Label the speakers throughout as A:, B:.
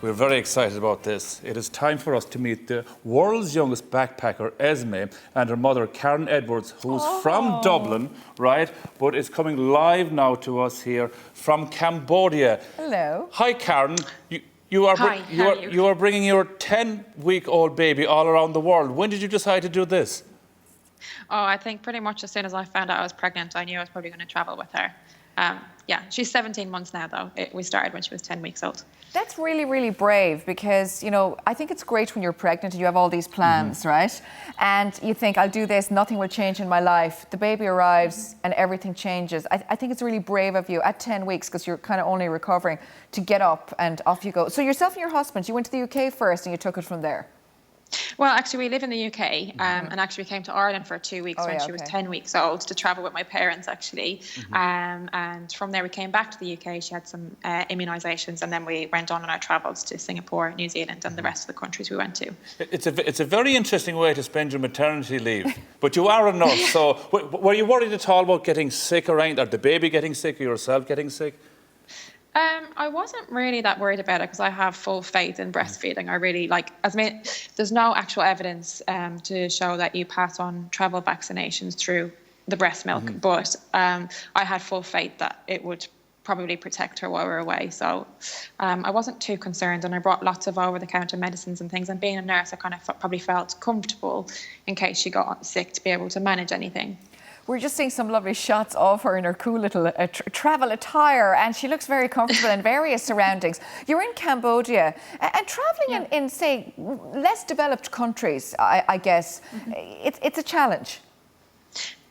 A: We're very excited about this. It is time for us to meet the world's youngest backpacker, Esme, and her mother, Karen Edwards, who's from Dublin, right? But is coming live now to us here from Cambodia.
B: Hello.
A: Hi, Karen. You are bringing your 10-week-old baby all around the world. When did you decide to do this?
C: Oh, I think pretty much as soon as I found out I was pregnant, I knew I was probably going to travel with her. Yeah, she's 17 months now, though. We started when she was 10 weeks old.
B: That's really, really brave because, you know, I think it's great when you're pregnant and you have all these plans, right? And you think, I'll do this, nothing will change in my life. The baby arrives and everything changes. I think it's really brave of you at 10 weeks, because you're kind of only recovering, to get up and off you go. So yourself and your husband, you went to the UK first and you took it from there.
C: Well, actually, we live in the UK, and actually we came to Ireland for 2 weeks when she was 10 weeks old to travel with my parents, actually. And from there we came back to the UK. She had some immunisations, and then we went on our travels to Singapore, New Zealand, and the rest of the countries we went to.
A: It's a very interesting way to spend your maternity leave. But you are a nurse, so were you worried at all about getting sick or anything? Or the baby getting sick or yourself getting sick?
C: I wasn't really that worried about it because I have full faith in breastfeeding. I really there's no actual evidence to show that you pass on travel vaccinations through the breast milk, but I had full faith that it would probably protect her while we were away. So I wasn't too concerned, and I brought lots of over-the-counter medicines and things. And being a nurse, I kind of probably felt comfortable in case she got sick to be able to manage anything.
B: We're just seeing some lovely shots of her in her cool little travel attire, and she looks very comfortable in various surroundings. You're in Cambodia, and travelling in, say, less developed countries, I guess, it's a challenge.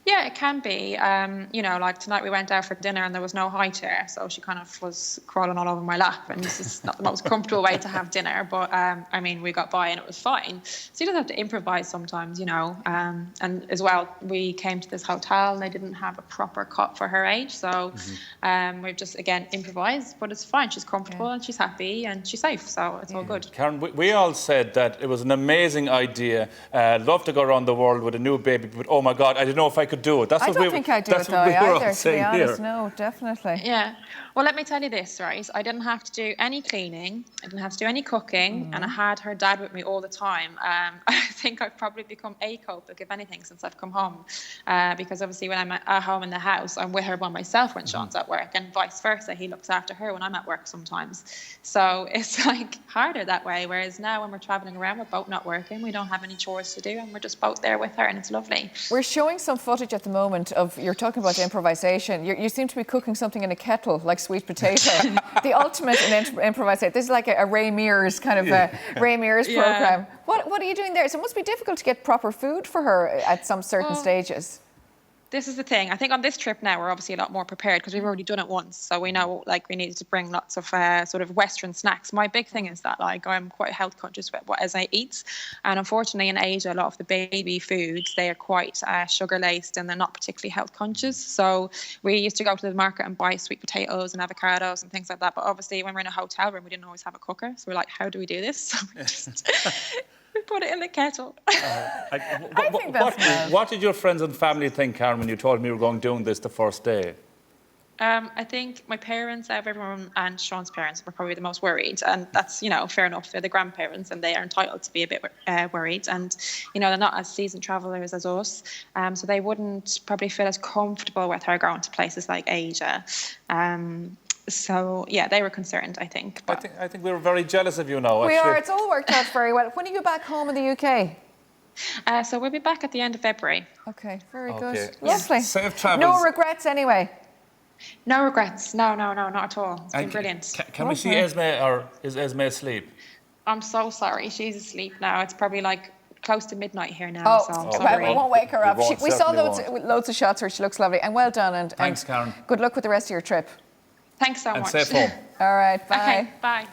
C: Yeah, it can be. You know, like tonight we went out for dinner and there was no high chair, so she kind of was crawling all over my lap, and this is not the most comfortable way to have dinner, but I mean, we got by and it was fine. So you just have to improvise sometimes, you know. And as well, we came to this hotel and they didn't have a proper cot for her age, so we've just, again, improvised, but it's fine. She's comfortable and she's happy and she's safe, so it's all good.
A: Karen, we all said that it was an amazing idea. Love to go around the world with a new baby, but oh my God, I didn't know if I could do it.
B: I don't think I'd do it though either, to be honest. No, definitely.
C: Yeah. Well, let me tell you this, right? I didn't have to do any cleaning. I didn't have to do any cooking. And I had her dad with me all the time. I think I've probably become acopic, if anything, since I've come home. Because obviously when I'm at home in the house, I'm with her by myself when Sean's at work, and vice versa. He looks after her when I'm at work sometimes. So it's like harder that way. Whereas now when we're traveling around, we're both not working. We don't have any chores to do, and we're just both there with her, and it's lovely. We're
B: showing some footage at the moment of, you're talking about improvisation. You seem to be cooking something in a kettle, like sweet potato. The ultimate in improvisation. This is like a Ray Mears kind of Ray Mears program. What are you doing there? So it must be difficult to get proper food for her at some certain stages.
C: This is the thing. I think on this trip now we're obviously a lot more prepared because we've already done it once. So we know, like, we needed to bring lots of sort of Western snacks. My big thing is that, like, I'm quite health conscious with what Esme eats, and unfortunately in Asia a lot of the baby foods, they are quite sugar laced and they're not particularly health conscious. So we used to go to the market and buy sweet potatoes and avocados and things like that. But obviously when we're in a hotel room, we didn't always have a cooker. So we're like, how do we do this? So we just we put it in the kettle.
B: I think that's
A: what did your friends and family think, Karen, when you told me you were doing this the first day?
C: I think my parents, everyone, and Sean's parents were probably the most worried, and that's, you know, fair enough. They're the grandparents and they are entitled to be a bit worried, and, you know, they're not as seasoned travellers as us, so they wouldn't probably feel as comfortable with her going to places like Asia. So, yeah, they were concerned, I think. But
A: I think we were very jealous of you now,
B: actually. We are. It's all worked out very well. When are you back home in the UK?
C: So we'll be back at the end of February.
B: Okay, very good. Lovely.
A: Safe travels.
B: No regrets anyway?
C: No regrets. No, not at all. It's been brilliant.
A: Can we see Esme, or is Esme asleep?
C: I'm so sorry. She's asleep now. It's probably like close to midnight here now. So I'm sorry.
B: We won't wake her up. We saw loads of shots where she looks lovely. And well done. And
A: thanks, Karen.
B: Good luck with the rest of your trip.
C: Thanks so much.
A: And safe home.
B: All right, bye.
C: Okay, bye.